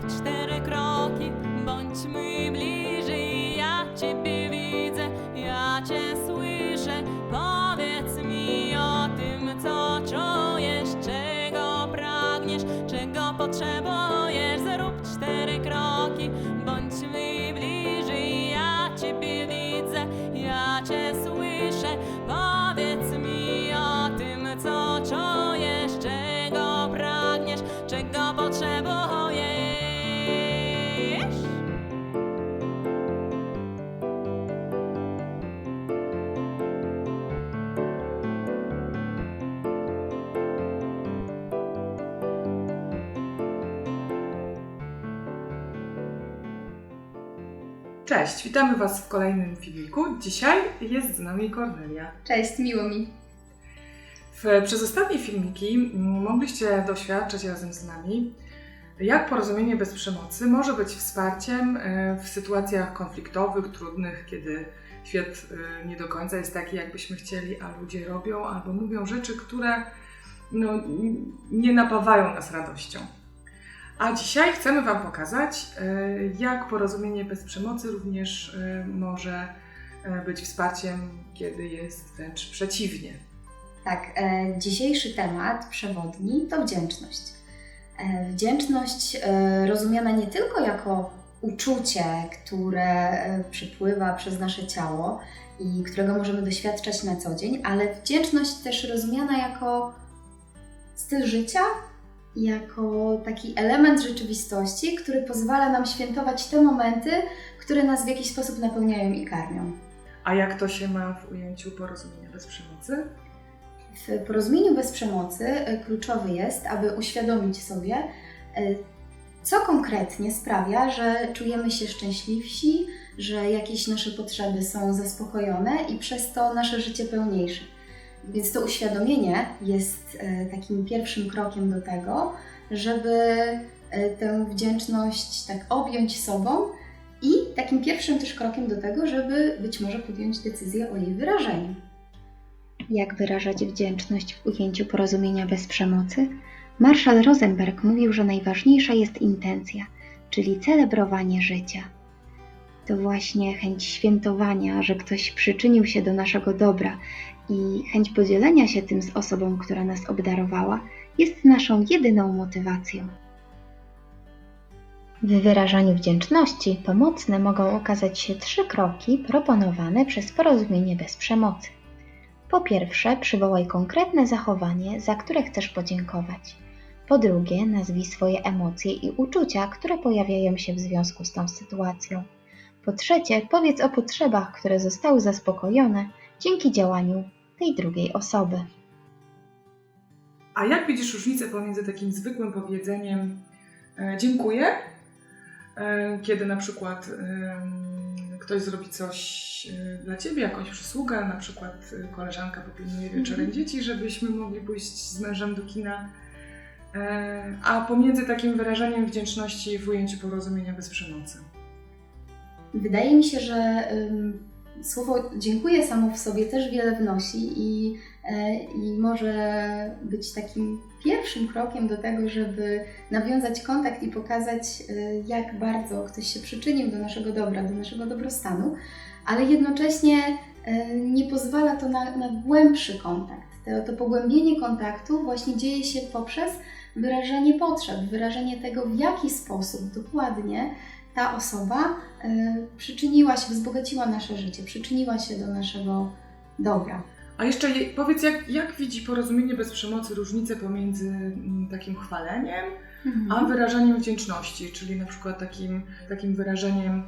4 kroki, bądźmy bliżej. Ja Ciebie widzę, ja Cię słyszę. Powiedz mi o tym, co czujesz, czego pragniesz, czego potrzebujesz. Zrób 4 kroki, bądźmy bliżej. Ja Ciebie widzę, ja Cię słyszę. Powiedz mi o tym, co czujesz, czego pragniesz, czego potrzebujesz. Cześć, witamy Was w kolejnym filmiku. Dzisiaj jest z nami Kornelia. Cześć, miło mi. Przez ostatnie filmiki mogliście doświadczać razem z nami, jak porozumienie bez przemocy może być wsparciem w sytuacjach konfliktowych, trudnych, kiedy świat nie do końca jest taki, jakbyśmy chcieli, a ludzie robią albo mówią rzeczy, które nie napawają nas radością. A dzisiaj chcemy Wam pokazać, jak porozumienie bez przemocy również może być wsparciem, kiedy jest wręcz przeciwnie. Tak, dzisiejszy temat przewodni to wdzięczność. Wdzięczność rozumiana nie tylko jako uczucie, które przepływa przez nasze ciało i którego możemy doświadczać na co dzień, ale wdzięczność też rozumiana jako styl życia, jako taki element rzeczywistości, który pozwala nam świętować te momenty, które nas w jakiś sposób napełniają i karmią. A jak to się ma w ujęciu porozumienia bez przemocy? W porozumieniu bez przemocy kluczowe jest, aby uświadomić sobie, co konkretnie sprawia, że czujemy się szczęśliwsi, że jakieś nasze potrzeby są zaspokojone i przez to nasze życie pełniejsze. Więc to uświadomienie jest takim pierwszym krokiem do tego, żeby tę wdzięczność tak objąć sobą i takim pierwszym też krokiem do tego, żeby być może podjąć decyzję o jej wyrażeniu. Jak wyrażać wdzięczność w ujęciu porozumienia bez przemocy? Marshall Rosenberg mówił, że najważniejsza jest intencja, czyli celebrowanie życia. To właśnie chęć świętowania, że ktoś przyczynił się do naszego dobra i chęć podzielenia się tym z osobą, która nas obdarowała, jest naszą jedyną motywacją. W wyrażaniu wdzięczności pomocne mogą okazać się 3 kroki proponowane przez porozumienie bez przemocy. Po pierwsze, przywołaj konkretne zachowanie, za które chcesz podziękować. Po drugie, nazwij swoje emocje i uczucia, które pojawiają się w związku z tą sytuacją. Po trzecie, powiedz o potrzebach, które zostały zaspokojone dzięki działaniu tej drugiej osoby. A jak widzisz różnicę pomiędzy takim zwykłym powiedzeniem dziękuję, kiedy na przykład ktoś zrobi coś dla Ciebie, jakąś przysługę, na przykład koleżanka popilnuje wieczorem dzieci, żebyśmy mogli pójść z mężem do kina, a pomiędzy takim wyrażaniem wdzięczności w ujęciu porozumienia bez przemocy? Wydaje mi się, że słowo dziękuję samo w sobie też wiele wnosi i może być takim pierwszym krokiem do tego, żeby nawiązać kontakt i pokazać, jak bardzo ktoś się przyczynił do naszego dobra, do naszego dobrostanu, ale jednocześnie nie pozwala to na głębszy kontakt. To pogłębienie kontaktu właśnie dzieje się poprzez wyrażenie potrzeb, wyrażenie tego, w jaki sposób dokładnie ta osoba przyczyniła się, wzbogaciła nasze życie, przyczyniła się do naszego dobra. A jeszcze powiedz, jak widzi porozumienie bez przemocy różnicę pomiędzy takim chwaleniem, a wyrażaniem wdzięczności, czyli na przykład takim wyrażeniem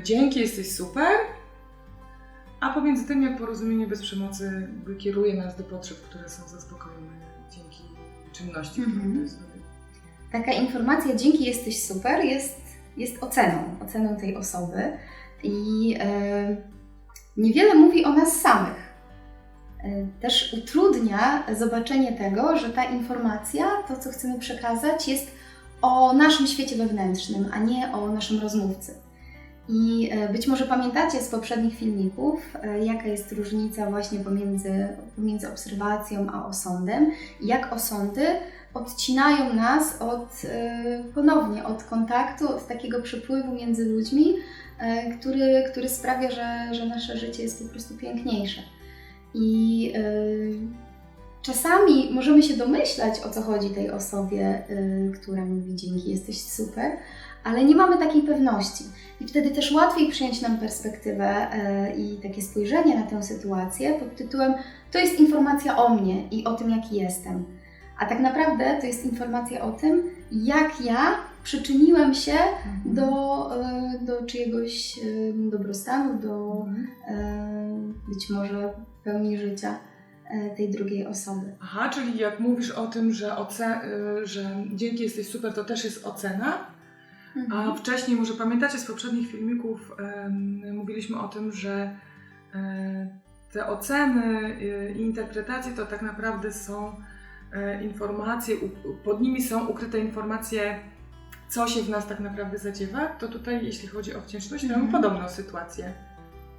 dzięki, jesteś super, a pomiędzy tym, jak porozumienie bez przemocy kieruje nas do potrzeb, które są zaspokojone dzięki czynności, które zrobię. Taka informacja dzięki, jesteś super jest oceną tej osoby i niewiele mówi o nas samych. Też utrudnia zobaczenie tego, że ta informacja, to co chcemy przekazać, jest o naszym świecie wewnętrznym, a nie o naszym rozmówcy. I być może pamiętacie z poprzednich filmików, jaka jest różnica właśnie pomiędzy obserwacją a osądem i jak osądy odcinają nas ponownie od kontaktu, od takiego przepływu między ludźmi, który sprawia, że nasze życie jest po prostu piękniejsze. I czasami możemy się domyślać, o co chodzi tej osobie, która mówi dzięki, jesteś super, ale nie mamy takiej pewności. I wtedy też łatwiej przyjąć nam perspektywę i takie spojrzenie na tę sytuację pod tytułem to jest informacja o mnie i o tym, jaki jestem. A tak naprawdę to jest informacja o tym, jak ja przyczyniłem się do czyjegoś dobrostanu, do być może pełni życia tej drugiej osoby. Aha, czyli jak mówisz o tym, że dzięki jesteś super, to też jest ocena. A wcześniej, może pamiętacie z poprzednich filmików, mówiliśmy o tym, że te oceny i interpretacje to tak naprawdę są informacje, pod nimi są ukryte informacje, co się w nas tak naprawdę zadziewa. To tutaj, jeśli chodzi o wdzięczność, mamy podobną sytuację.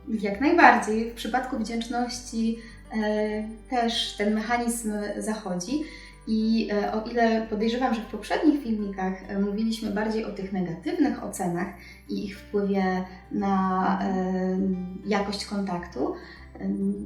Jak najbardziej. W przypadku wdzięczności też ten mechanizm zachodzi. I o ile podejrzewam, że w poprzednich filmikach mówiliśmy bardziej o tych negatywnych ocenach i ich wpływie na jakość kontaktu,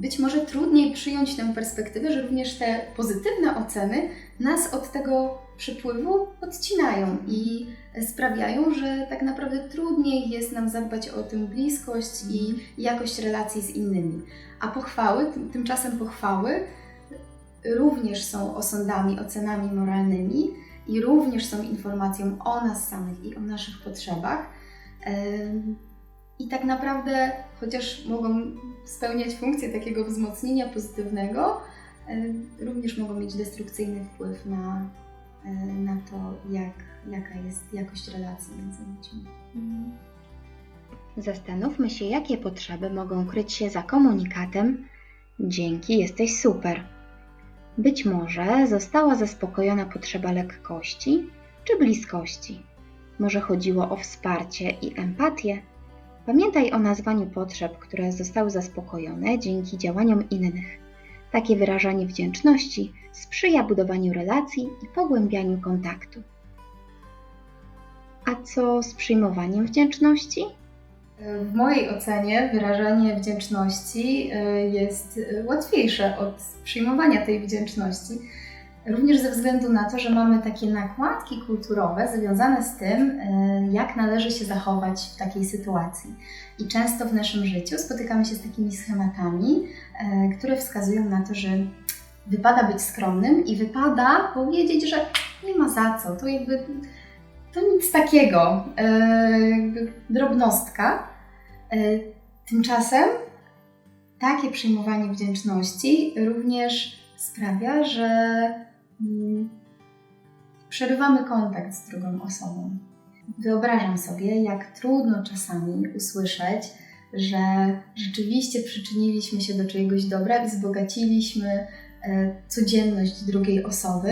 być może trudniej przyjąć tę perspektywę, że również te pozytywne oceny nas od tego przypływu odcinają i sprawiają, że tak naprawdę trudniej jest nam zadbać o tę bliskość i jakość relacji z innymi. A pochwały, tymczasem pochwały również są osądami, ocenami moralnymi i również są informacją o nas samych i o naszych potrzebach. I tak naprawdę, chociaż mogą spełniać funkcję takiego wzmocnienia pozytywnego, również mogą mieć destrukcyjny wpływ na to, jaka jest jakość relacji między ludźmi. Zastanówmy się, jakie potrzeby mogą kryć się za komunikatem dzięki, jesteś super. Być może została zaspokojona potrzeba lekkości czy bliskości. Może chodziło o wsparcie i empatię. Pamiętaj o nazwaniu potrzeb, które zostały zaspokojone dzięki działaniom innych. Takie wyrażanie wdzięczności sprzyja budowaniu relacji i pogłębianiu kontaktu. A co z przyjmowaniem wdzięczności? W mojej ocenie wyrażanie wdzięczności jest łatwiejsze od przyjmowania tej wdzięczności. Również ze względu na to, że mamy takie nakładki kulturowe związane z tym, jak należy się zachować w takiej sytuacji. I często w naszym życiu spotykamy się z takimi schematami, które wskazują na to, że wypada być skromnym i wypada powiedzieć, że nie ma za co, to nic takiego, drobnostka. Tymczasem takie przyjmowanie wdzięczności również sprawia, że przerywamy kontakt z drugą osobą. Wyobrażam sobie, jak trudno czasami usłyszeć, że rzeczywiście przyczyniliśmy się do czyjegoś dobra i wzbogaciliśmy codzienność drugiej osoby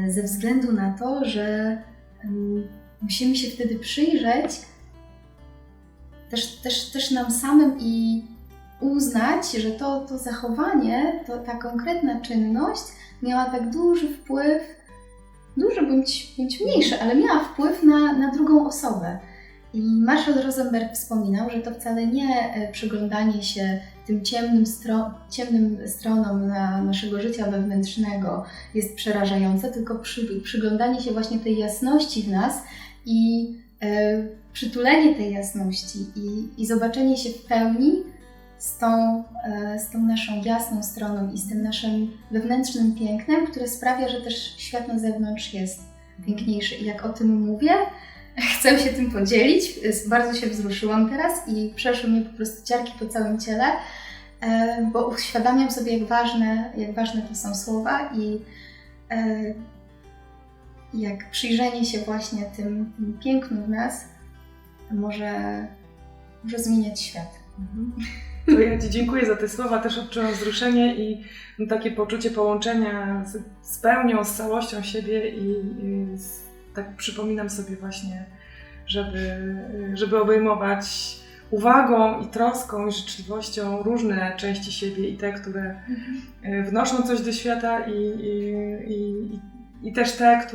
ze względu na to, że musimy się wtedy przyjrzeć też nam samym i uznać, że to zachowanie, ta konkretna czynność miała tak duży wpływ, duży bądź mniejszy, ale miała wpływ na drugą osobę. I Marshall Rosenberg wspominał, że to wcale nie przyglądanie się tym ciemnym stronom naszego życia wewnętrznego jest przerażające, tylko przyglądanie się właśnie tej jasności w nas i przytulenie tej jasności i zobaczenie się w pełni z tą naszą jasną stroną i z tym naszym wewnętrznym pięknem, które sprawia, że też świat na zewnątrz jest piękniejszy. I jak o tym mówię, chcę się tym podzielić. Bardzo się wzruszyłam teraz i przeszły mnie po prostu ciarki po całym ciele, bo uświadamiam sobie, jak ważne to są słowa i jak przyjrzenie się właśnie tym pięknu w nas może zmieniać świat. To ja Ci dziękuję za te słowa, też odczułam wzruszenie i takie poczucie połączenia z pełnią, z całością siebie i tak przypominam sobie właśnie, żeby obejmować uwagą i troską i życzliwością różne części siebie i te, które wnoszą coś do świata i i też te,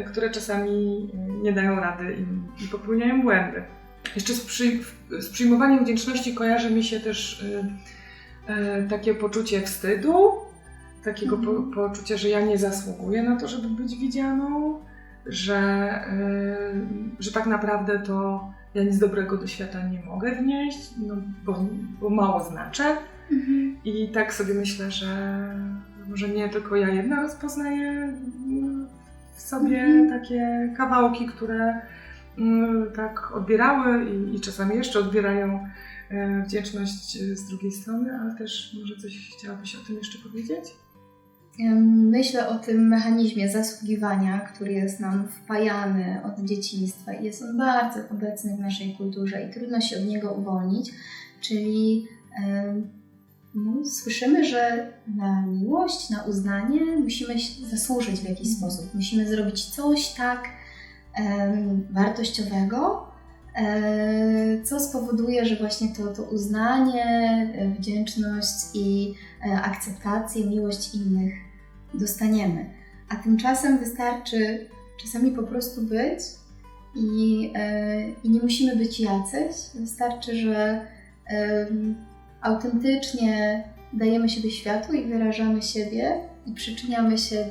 które czasami nie dają rady i popełniają błędy. Jeszcze z przyjmowaniem wdzięczności kojarzy mi się też takie poczucie wstydu, takiego poczucia, że ja nie zasługuję na to, żeby być widzianą, że tak naprawdę to ja nic dobrego do świata nie mogę wnieść, no, bo mało znaczę. I tak sobie myślę, że może nie tylko ja jedna rozpoznaję w sobie takie kawałki, które tak odbierały i czasami jeszcze odbierają wdzięczność z drugiej strony, ale też może coś chciałabyś o tym jeszcze powiedzieć? Myślę o tym mechanizmie zasługiwania, który jest nam wpajany od dzieciństwa i jest on bardzo obecny w naszej kulturze i trudno się od niego uwolnić, czyli słyszymy, że na miłość, na uznanie musimy zasłużyć w jakiś sposób, musimy zrobić coś tak wartościowego, co spowoduje, że właśnie to uznanie, wdzięczność i akceptację, miłość innych dostaniemy. A tymczasem wystarczy czasami po prostu być i nie musimy być jacyś. Wystarczy, że autentycznie dajemy siebie światu i wyrażamy siebie i przyczyniamy się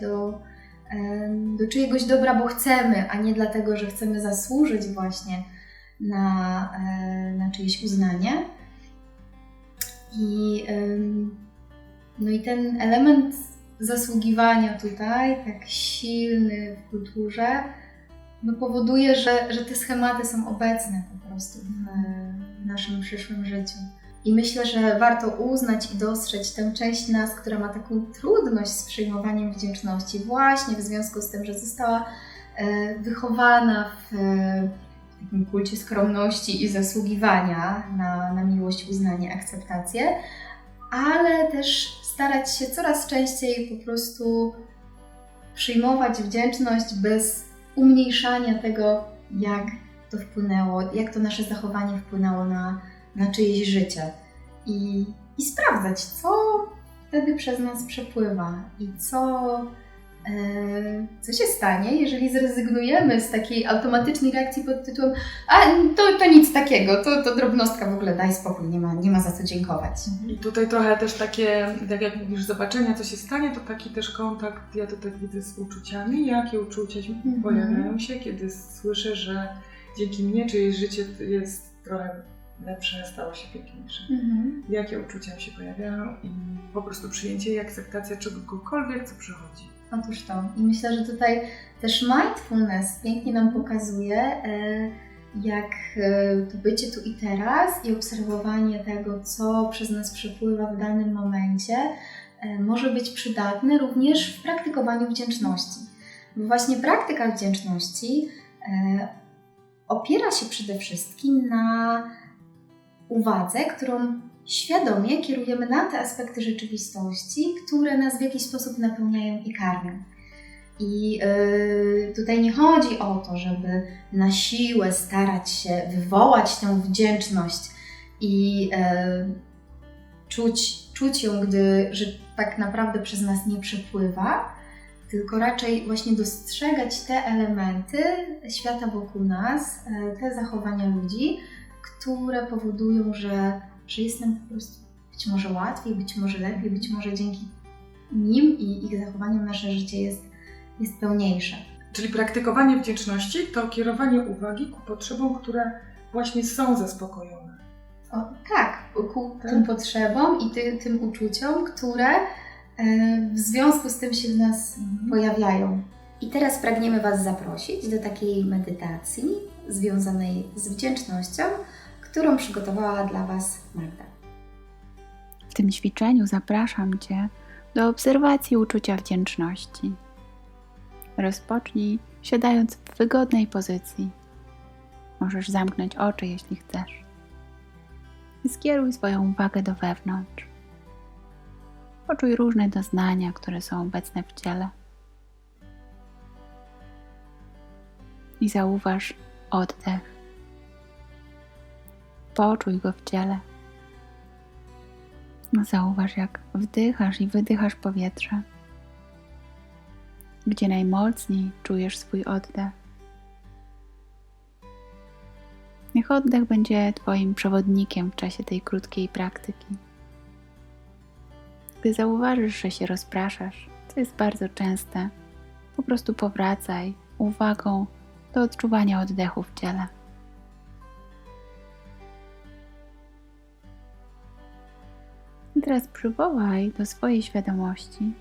do czyjegoś dobra, bo chcemy, a nie dlatego, że chcemy zasłużyć właśnie na czyjeś uznanie. I ten element zasługiwania tutaj, tak silny w kulturze, powoduje, że te schematy są obecne po prostu w naszym przyszłym życiu. I myślę, że warto uznać i dostrzec tę część nas, która ma taką trudność z przyjmowaniem wdzięczności właśnie w związku z tym, że została wychowana w takim kulcie skromności i zasługiwania na miłość, uznanie, akceptację, ale też starać się coraz częściej po prostu przyjmować wdzięczność bez umniejszania tego, jak to wpłynęło, jak to nasze zachowanie wpłynęło na czyjeś życie i sprawdzać, co wtedy przez nas przepływa i co się stanie, jeżeli zrezygnujemy z takiej automatycznej reakcji pod tytułem to nic takiego, to drobnostka, w ogóle daj spokój, nie ma za co dziękować. I tutaj trochę też takie, tak jak mówisz, zobaczenia, co się stanie, to taki też kontakt, ja to tak widzę z uczuciami, jakie uczucia pojawiają się, kiedy słyszę, że dzięki mnie czyjeś życie jest trochę lepsze, stało się piękniejsze. Jakie uczucia się pojawiają i po prostu przyjęcie i akceptacja czegokolwiek, co przychodzi. Otóż to. I myślę, że tutaj też mindfulness pięknie nam pokazuje, jak to bycie tu i teraz i obserwowanie tego, co przez nas przepływa w danym momencie, może być przydatne również w praktykowaniu wdzięczności. Bo właśnie praktyka wdzięczności opiera się przede wszystkim na uwadze, którą świadomie kierujemy na te aspekty rzeczywistości, które nas w jakiś sposób napełniają i karmią. I tutaj nie chodzi o to, żeby na siłę starać się wywołać tę wdzięczność i czuć ją, że tak naprawdę przez nas nie przepływa, tylko raczej właśnie dostrzegać te elementy świata wokół nas, te zachowania ludzi, które powodują, że jest nam po prostu być może łatwiej, być może lepiej, być może dzięki nim i ich zachowaniom nasze życie jest pełniejsze. Czyli praktykowanie wdzięczności to kierowanie uwagi ku potrzebom, które właśnie są zaspokojone. Tak, ku tym potrzebom i tym uczuciom, które w związku z tym się w nas pojawiają. I teraz pragniemy Was zaprosić do takiej medytacji związanej z wdzięcznością, którą przygotowała dla Was Magda. W tym ćwiczeniu zapraszam Cię do obserwacji uczucia wdzięczności. Rozpocznij siadając w wygodnej pozycji. Możesz zamknąć oczy, jeśli chcesz. Skieruj swoją uwagę do wewnątrz. Poczuj różne doznania, które są obecne w ciele. I zauważ oddech. Poczuj go w ciele. Zauważ, jak wdychasz i wydychasz powietrze. gdzie najmocniej czujesz swój oddech. Niech oddech będzie Twoim przewodnikiem w czasie tej krótkiej praktyki. Gdy zauważysz, że się rozpraszasz, co jest bardzo częste, po prostu powracaj uwagą do odczuwania oddechu w ciele. I teraz przywołaj do swojej świadomości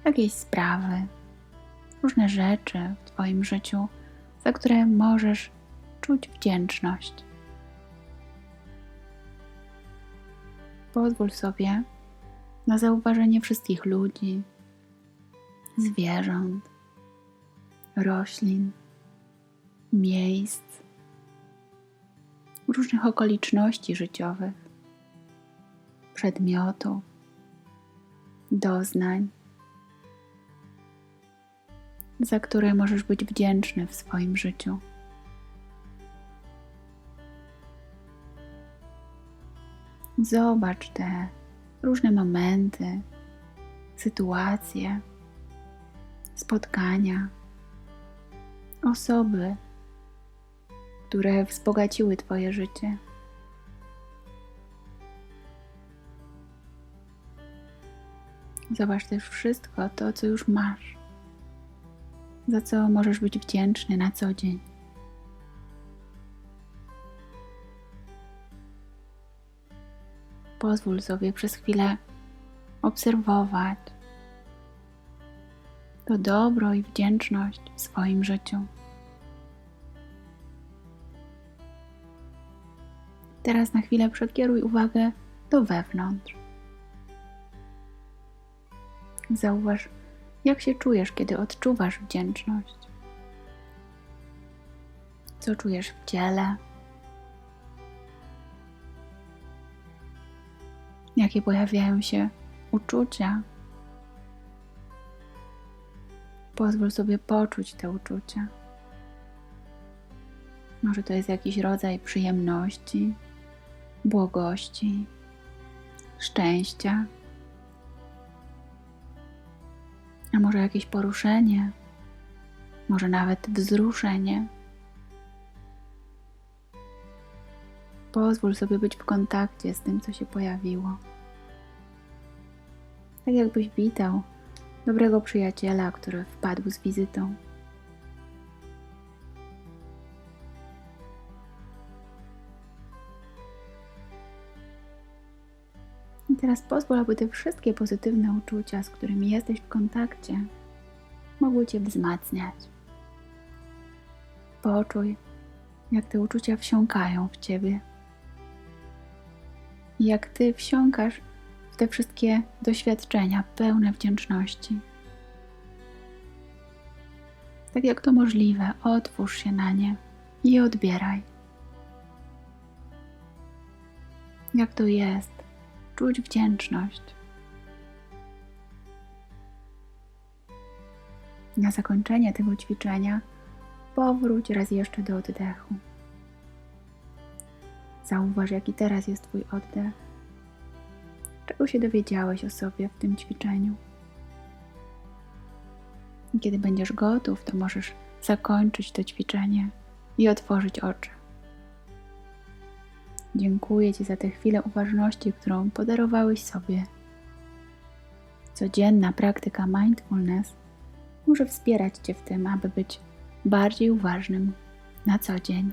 jakieś sprawy, różne rzeczy w Twoim życiu, za które możesz czuć wdzięczność. Pozwól sobie na zauważenie wszystkich ludzi, zwierząt, roślin, miejsc, różnych okoliczności życiowych, przedmiotów, doznań, za które możesz być wdzięczny w swoim życiu. Zobacz te różne momenty, sytuacje, spotkania, osoby, które wzbogaciły Twoje życie. Zobacz też wszystko to, co już masz, za co możesz być wdzięczny na co dzień. Pozwól sobie przez chwilę obserwować to dobro i wdzięczność w swoim życiu. Teraz na chwilę przekieruj uwagę do wewnątrz. Zauważ, jak się czujesz, kiedy odczuwasz wdzięczność. Co czujesz w ciele? Jakie pojawiają się uczucia? Pozwól sobie poczuć te uczucia. Może to jest jakiś rodzaj przyjemności, błogości, szczęścia. A może jakieś poruszenie, może nawet wzruszenie. Pozwól sobie być w kontakcie z tym, co się pojawiło. Tak jakbyś witał dobrego przyjaciela, który wpadł z wizytą. I teraz pozwól, aby te wszystkie pozytywne uczucia, z którymi jesteś w kontakcie, mogły Cię wzmacniać. Poczuj, jak te uczucia wsiąkają w Ciebie. I jak Ty wsiąkasz w te wszystkie doświadczenia pełne wdzięczności. Tak jak to możliwe, otwórz się na nie i odbieraj. Jak to jest czuć wdzięczność. Na zakończenie tego ćwiczenia powróć raz jeszcze do oddechu. Zauważ, jaki teraz jest Twój oddech. Czego się dowiedziałeś o sobie w tym ćwiczeniu? I kiedy będziesz gotów, to możesz zakończyć to ćwiczenie i otworzyć oczy. Dziękuję Ci za tę chwilę uważności, którą podarowałeś sobie. Codzienna praktyka mindfulness może wspierać Cię w tym, aby być bardziej uważnym na co dzień.